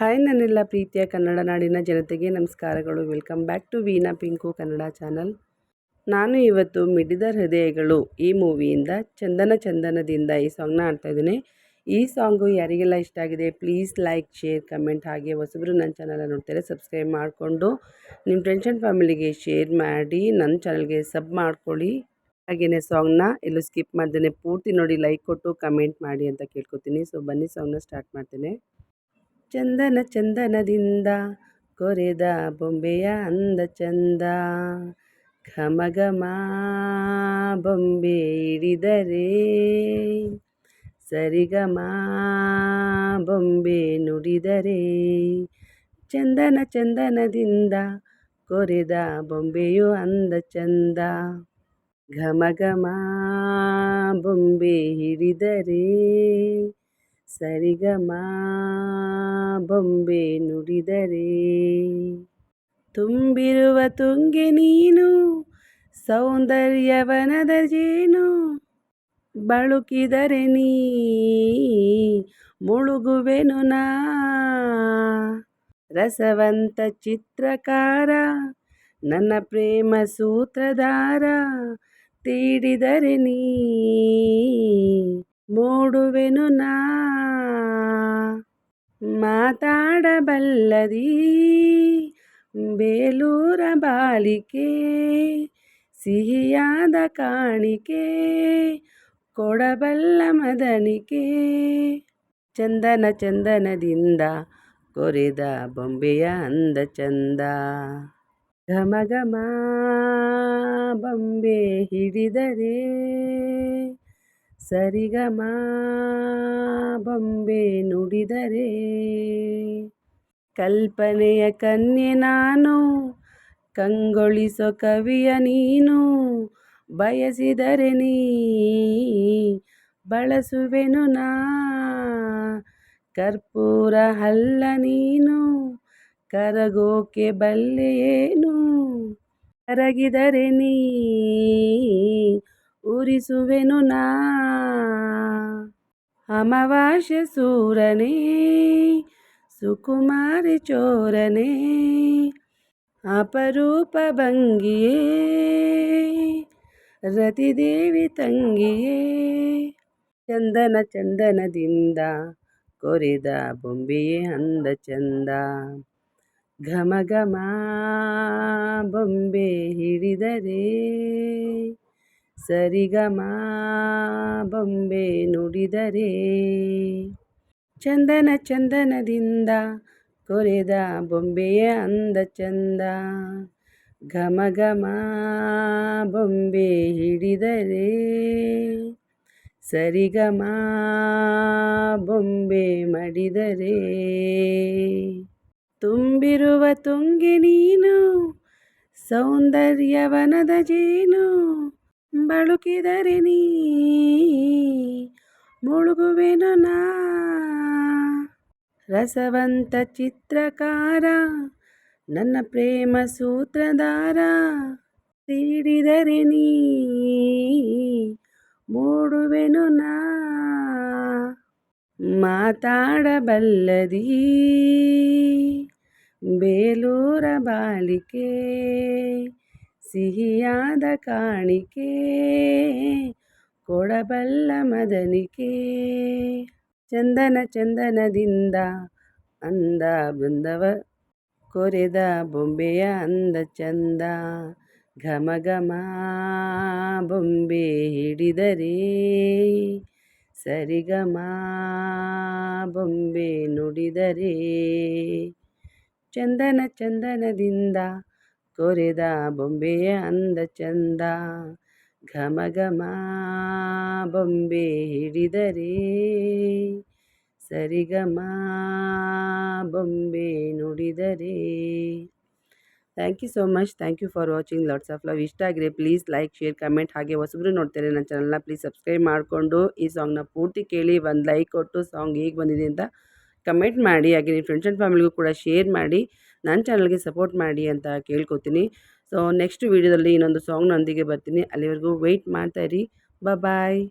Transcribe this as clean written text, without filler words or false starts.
Hi ನನ್ನೆಲ್ಲ ಪ್ರೀತಿಯ ಕನ್ನಡ ನಾಡಿನ ಜನತೆಗೆ ನಮಸ್ಕಾರಗಳು. Welcome back to Veena Pinku Kannada channel. ನಾನು ಇವತ್ತು ಮಿಡಿದ ಹೃದಯಗಳು ಈ ಮೂವಿಯಿಂದ ಚಂದನ ಚಂದನದಿಂದ ಈ ಸಾಂಗ್ನ ಆಡ್ತಾಯಿದ್ದೀನಿ. ಈ ಸಾಂಗು ಯಾರಿಗೆಲ್ಲ ಇಷ್ಟ ಆಗಿದೆ ಪ್ಲೀಸ್ ಲೈಕ್, ಶೇರ್, ಕಮೆಂಟ್. ಹಾಗೆ ಹೊಸಬ್ರು ನನ್ನ ಚಾನಲ್ ನೋಡ್ತಾರೆ ಸಬ್ಸ್ಕ್ರೈಬ್ ಮಾಡಿಕೊಂಡು ನಿಮ್ಮ ಫ್ರೆಂಡ್ಸ್ ಆ್ಯಂಡ್ ಫ್ಯಾಮಿಲಿಗೆ ಶೇರ್ ಮಾಡಿ ನನ್ನ ಚಾನಲ್ಗೆ ಸಬ್ ಮಾಡ್ಕೊಳ್ಳಿ. ಹಾಗೆಯೇ ಸಾಂಗ್ನ ಎಲ್ಲೂ ಸ್ಕಿಪ್ ಮಾಡ್ದೇ ಪೂರ್ತಿ ನೋಡಿ ಲೈಕ್ ಕೊಟ್ಟು ಕಮೆಂಟ್ ಮಾಡಿ ಅಂತ ಕೇಳ್ಕೊತೀನಿ. ಸೊ ಬನ್ನಿ ಸಾಂಗ್ನ ಸ್ಟಾರ್ಟ್ ಮಾಡ್ತೇನೆ. ಚಂದನ ಚಂದನದಿಂದ ಕೊರೆದ ಬೊಂಬೆಯ ಅಂದ ಚಂದ, ಘಮ ಘಮ ಬೊಂಬೆ ಹಿಡಿದರೆ ಸರಿಗಮ ಬೊಂಬೆ ನುಡಿದರೆ. ಚಂದನ ಚಂದನದಿಂದ ಕೊರೆದ ಬೊಂಬೆಯು ಅಂದ ಚಂದ, ಘಮ ಘಮ ಬೊಂಬೆ ಹಿಡಿದರೆ ಸರಿಗಮ ಬೊಂಬೆ ನುಡಿದರೆ. ತುಂಬಿರುವ ತುಂಗೆ ನೀನು ಸೌಂದರ್ಯವನದ ಜೇನು, ಬಳುಕಿದರೆ ನೀ ಮುಳುಗುವೆನು ನಾ. ರಸವಂತ ಚಿತ್ರಕಾರ ನನ್ನ ಪ್ರೇಮ ಸೂತ್ರಧಾರ, ತೀಡಿದರೆ ನೀ ಮೂಡುವೆನು ನಾ. ಮಾತಾಡಬಲ್ಲದಿ ಬೇಲೂರ ಬಾಲಿಕೆ, ಸಿಹಿಯಾದ ಕಾಣಿಕೆ ಕೊಡಬಲ್ಲ ಮದನಿಕೆ. ಚಂದನ ಚಂದನದಿಂದ ಕೊರೆದ ಬೊಂಬೆಯ ಅಂದ ಚಂದ, ಘಮ ಘಮ ಬೊಂಬೆ ಹಿಡಿದರೆ ಸರಿಗಮ ಬೊಂಬೆ ನುಡಿದರೆ. ಕಲ್ಪನೆಯ ಕನ್ಯೆ ನಾನು, ಕಂಗೊಳಿಸೋ ಕವಿಯ ನೀನು, ಬಯಸಿದರೆ ನೀ ಬಳಸುವೆನು ನಾ. ಕರ್ಪೂರ ಅಲ್ಲ ನೀನು, ಕರಗೋಕೆ ಬಲ್ಲೆಯೇನು, ಕರಗಿದರೆ ನೀ ಉರಿಸುವೆನು ನಾ. ಅಮಾವಾಸ್ಯೆ ಸೂರನೇ ಸುಕುಮಾರಿ ಚೋರನೇ, ಅಪರೂಪ ಭಂಗಿಯೇ ರತಿದೇವಿ ತಂಗಿಯೇ. ಚಂದನ ಚಂದನದಿಂದ ಕೊರೆದ ಬೊಂಬೆಯೇ ಅಂದ ಚಂದ, ಘಮ ಘಮ ಬೊಂಬೆ ಹಿಡಿದರೆ ಸರಿಗಮ ಬೊಂಬೆ ನುಡಿದರೆ. ಚಂದನ ಚಂದನದಿಂದ ಕೊರೆದ ಬೊಂಬೆಯ ಅಂದ ಚಂದ, ಘಮ ಘಮ ಬೊಂಬೆ ಹಿಡಿದರೆ ಸರಿಗಮ ಬೊಂಬೆ ಮಡಿದರೆ. ತುಂಬಿರುವ ತುಂಗೆ ನೀನು ಸೌಂದರ್ಯವನದ ಜೇನು, ಬಳುಕಿದರೆ ನೀ ಮುಳುಗುವೆನು ನಾ. ರಸವಂತ ಚಿತ್ರಕಾರ ನನ್ನ ಪ್ರೇಮ ಸೂತ್ರಧಾರ, ತೀಡಿದರೆ ನೀ ಮೂಡುವೆನು ನಾ. ಮಾತಾಡಬಲ್ಲದಿ ಬೇಲೂರ ಬಾಲಿಕೆ, ಸಿಹಿಯಾದ ಕಾಣಿಕೆ ಕೊಡಬಲ್ಲ ಮದನಿಕೆ. ಚಂದನ ಚಂದನದಿಂದ ಅಂದ ಬೃಂದವ ಕೊರೆದ ಬೊಂಬೆಯ ಅಂದ ಚಂದ, ಘಮ ಘಮ ಬೊಂಬೆ ಹಿಡಿದರೆ ಸರಿಗಮ ಬೊಂಬೆ ನುಡಿದರೆ. ಚಂದನ ಚಂದನದಿಂದ ಕೊರೆದ ಬೊಂಬೆಯ ಅಂದ ಚಂದ, ಘಮ ಘಮ ಬೊಂಬೆ ಹಿಡಿದರೆ ಸರಿಗಮ ಬೊಂಬೆ ನುಡಿದರೆ. Thank you so much. Thank you for watching. Lots of love. ಇಷ್ಟ ಆಗಿದೆ ಪ್ಲೀಸ್ ಲೈಕ್, ಶೇರ್, ಕಮೆಂಟ್. ಹಾಗೆ ಹೊಸಬ್ರು ನೋಡ್ತಾರೆ ನನ್ನ ಚಾನಲ್ನ ಪ್ಲೀಸ್ ಸಬ್ಸ್ಕ್ರೈಬ್ ಮಾಡಿಕೊಂಡು ಈ ಸಾಂಗ್ನ ಪೂರ್ತಿ ಕೇಳಿ ಒಂದು ಲೈಕ್ ಕೊಟ್ಟು ಸಾಂಗ್ ಹೇಗೆ ಬಂದಿದೆ ಅಂತ ಕಮೆಂಟ್ ಮಾಡಿ. ಹಾಗೆ ನಿಮ್ಮ ಫ್ರೆಂಡ್ಸ್ ಆ್ಯಂಡ್ ಫ್ಯಾಮಿಲಿಗೂ ಕೂಡ ಶೇರ್ ಮಾಡಿ ನನ್ನ ಚಾನಲ್ಗೆ ಸಪೋರ್ಟ್ ಮಾಡಿ ಅಂತ ಕೇಳ್ಕೊತೀನಿ. ಸೊ ನೆಕ್ಸ್ಟ್ ವೀಡಿಯೋದಲ್ಲಿ ಇನ್ನೊಂದು ಸಾಂಗ್ನೊಂದಿಗೆ ಬರ್ತೀನಿ. ಅಲ್ಲಿವರೆಗೂ ವೆಯ್ಟ್ ಮಾಡ್ತಾಯಿರಿ. ಬಾಯ್.